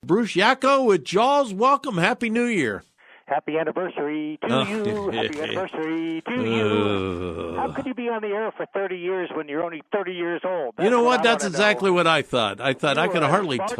Bruce Yacko with Jaws. Welcome. Happy New Year. Happy anniversary to you. Happy anniversary to you. How could you be on the air for 30 years when you're only 30 years old? You know what? That's exactly what I thought. I thought I could hardly talk.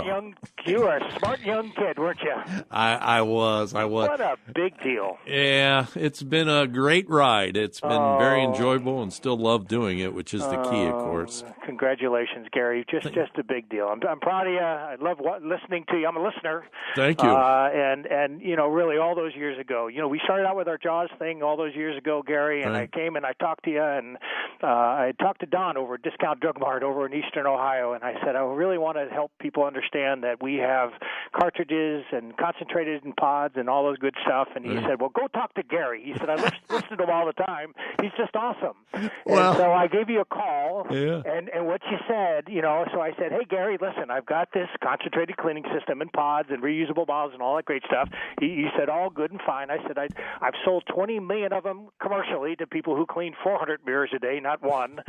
You were a smart young kid, weren't you? I was. What a big deal. Yeah, it's been a great ride. It's been very enjoyable and still love doing it, which is the key, of course. Congratulations, Gary. Just a big deal. I'm proud of you. I love listening to you. I'm a listener. Thank you. And you know, really all those years ago, you know, we started out with our Jaws thing all those years ago, Gary, and I came and I talked to you, and I talked to Don over at Discount Drug Mart over in Eastern Ohio, and I said, I really want to help people understand that we have cartridges and concentrated in pods and all those good stuff. And he said, well, go talk to Gary. He said, I listen to him all the time. He's just awesome. Well, and so I gave you a call, and what you said, you know, so I said, hey, Gary, listen, I've got this concentrated cleaning system in pods and reusable bottles and all that great stuff. He said, all good and fine. I said, I've sold 20 million of them commercially to people who clean 400 mirrors a day, not one.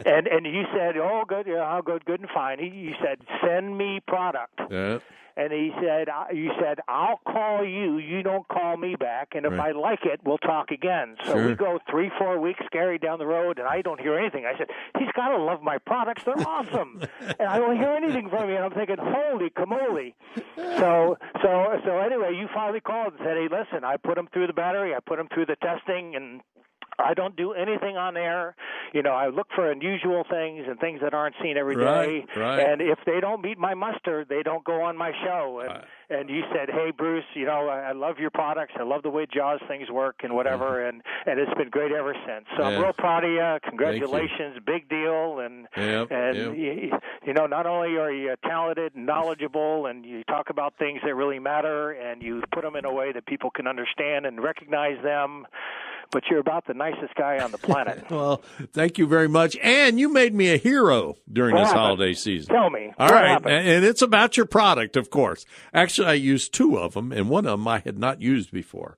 and he said, oh, good, yeah, good and fine. He said, send me product. Yeah. And he said, you said, I'll call you. You don't call me back. And if I like it, we'll talk again. So we go 3-4 weeks, Gary, down the road, and I don't hear anything. I said, he's got to love my products. They're awesome. And I don't hear anything from you. And I'm thinking, holy camole. So anyway, you finally called and said, hey, listen, I put them through the battery. I put them through the testing, and I don't do anything on air. You know, I look for unusual things and things that aren't seen every day. Right. And if they don't meet my muster, they don't go on my show. And you said, hey, Bruce, you know, I love your products. I love the way Jaws things work and whatever. And it's been great ever since. So I'm real proud of you. Congratulations. Big deal. And you know, not only are you talented and knowledgeable and you talk about things that really matter and you put them in a way that people can understand and recognize them, but you're about the nicest guy on the planet. Well, thank you very much. And you made me a hero during this holiday season. Tell me. All right. And it's about your product, of course. Actually, I used 2 of them, and one of them I had not used before.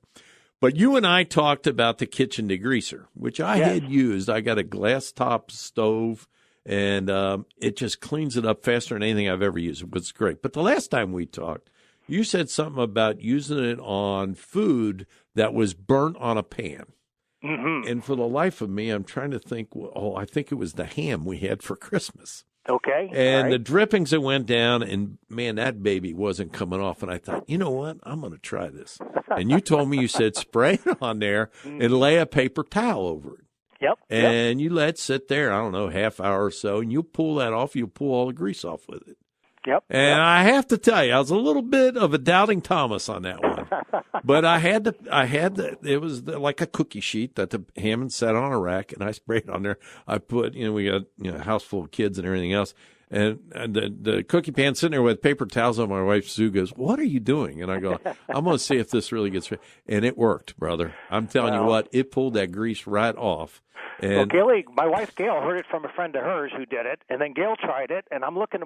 But you and I talked about the kitchen degreaser, which I had used. I got a glass top stove, and it just cleans it up faster than anything I've ever used. It was great. But the last time we talked, you said something about using it on food that was burnt on a pan. Mm-hmm. And for the life of me, I'm trying to think, I think it was the ham we had for Christmas. Okay. And the drippings that went down, and, man, that baby wasn't coming off. And I thought, you know what? I'm going to try this. And you told me, you said, spray it on there and lay a paper towel over it. Yep. And you let it sit there, I don't know, half hour or so, and you pull that off. You pull all the grease off with it. Yep. And I have to tell you, I was a little bit of a doubting Thomas on that one. But it was like a cookie sheet that the ham sat on a rack, and I sprayed on there. I put, we got, a house full of kids and everything else. And the cookie pan sitting there with paper towels on. My wife, Sue, goes, what are you doing? And I go, I'm going to see if this really gets – and it worked, brother. I'm telling you what, it pulled that grease right off. And my wife Gail heard it from a friend of hers who did it, and then Gail tried it, and I'm watching.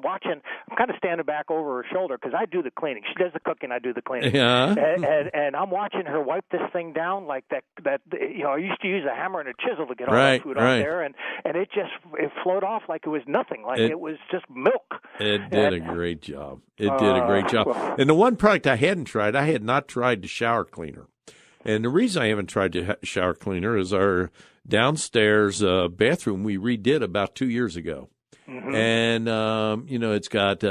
I'm kind of standing back over her shoulder because I do the cleaning. She does the cooking, I do the cleaning. Yeah. And I'm watching her wipe this thing down like that. I used to use a hammer and a chisel to get all that food off there, and it flowed off like it was nothing, like it was just milk. It did a great job. It did a great job. And the one product I had not tried the shower cleaner. And the reason I haven't tried the shower cleaner is our downstairs bathroom we redid about 2 years ago. Mm-hmm. And, it's got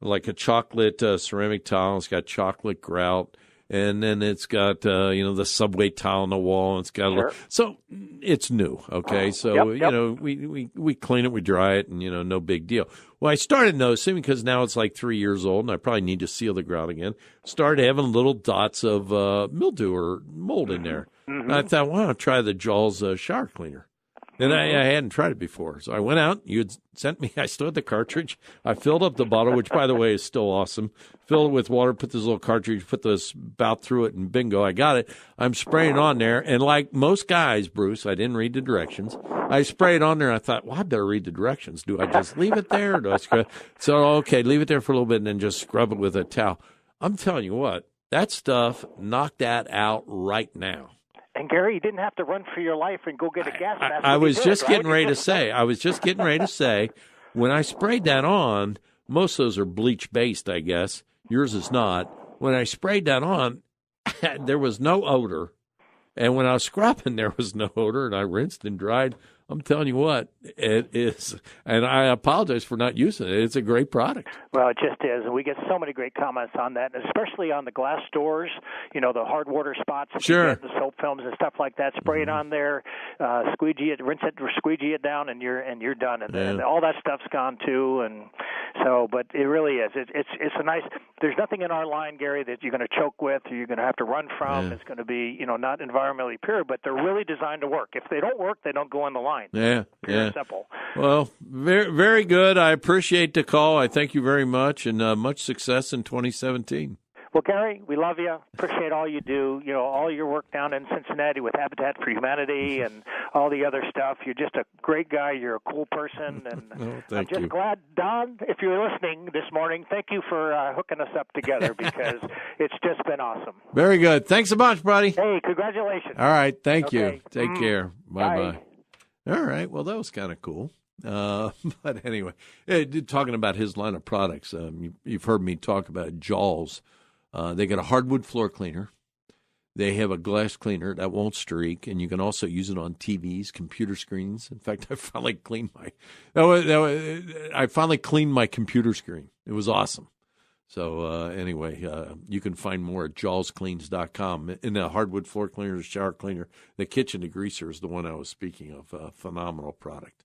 like a chocolate ceramic tile. It's got chocolate grout. And then it's got, the subway tile on the wall. And it's got so it's new, okay? So, we clean it, we dry it, and, no big deal. Well, I started noticing, because now it's like 3 years old, and I probably need to seal the grout again, started having little dots of mildew or mold in there. Mm-hmm. And I thought, why don't I try the Jaws shower cleaner? And I hadn't tried it before. So I went out. You had sent me. I still had the cartridge. I filled up the bottle, which, by the way, is still awesome. Filled it with water, put this little cartridge, put this spout through it, and bingo, I got it. I'm spraying it on there. And like most guys, Bruce, I didn't read the directions. I sprayed it on there. And I thought, well, I better read the directions. Do I just leave it there? Or do I scrub? So, okay, leave it there for a little bit and then just scrub it with a towel. I'm telling you what, that stuff knocked that out right now. And, Gary, you didn't have to run for your life and go get a gas mask. I was just getting ready to say, when I sprayed that on, most of those are bleach-based, I guess. Yours is not. When I sprayed that on, there was no odor. And when I was scrubbing, there was no odor, and I rinsed and dried. I'm telling you what, it is, and I apologize for not using it. It's a great product. Well, it just is, and we get so many great comments on that, and especially on the glass doors, the hard water spots, sure, the soap films and stuff like that. Spray it on there, squeegee it, rinse it, squeegee it down, and you're done, and all that stuff's gone too. And so, but it really is. It's a nice. There's nothing in our line, Gary, that you're going to choke with or you're going to have to run from. Yeah. It's going to be, not environmentally pure, but they're really designed to work. If they don't work, they don't go in the line. Yeah, Pure simple. Well, very, very good. I appreciate the call. I thank you very much, and much success in 2017. Well, Gary, we love you. Appreciate all you do. All your work down in Cincinnati with Habitat for Humanity and all the other stuff. You're just a great guy. You're a cool person, and I'm just glad, Don, if you're listening this morning, thank you for hooking us up together because it's just been awesome. Very good. Thanks so much, buddy. Hey, congratulations. All right, thank you. Take care. Bye-bye. All right. Well, that was kind of cool. But anyway, talking about his line of products, you've heard me talk about Jaws. They got a hardwood floor cleaner. They have a glass cleaner that won't streak, and you can also use it on TVs, computer screens. In fact, I finally cleaned my computer screen. It was awesome. So anyway, you can find more at jawscleans.com. In the hardwood floor cleaner, the shower cleaner, the kitchen degreaser is the one I was speaking of. A phenomenal product.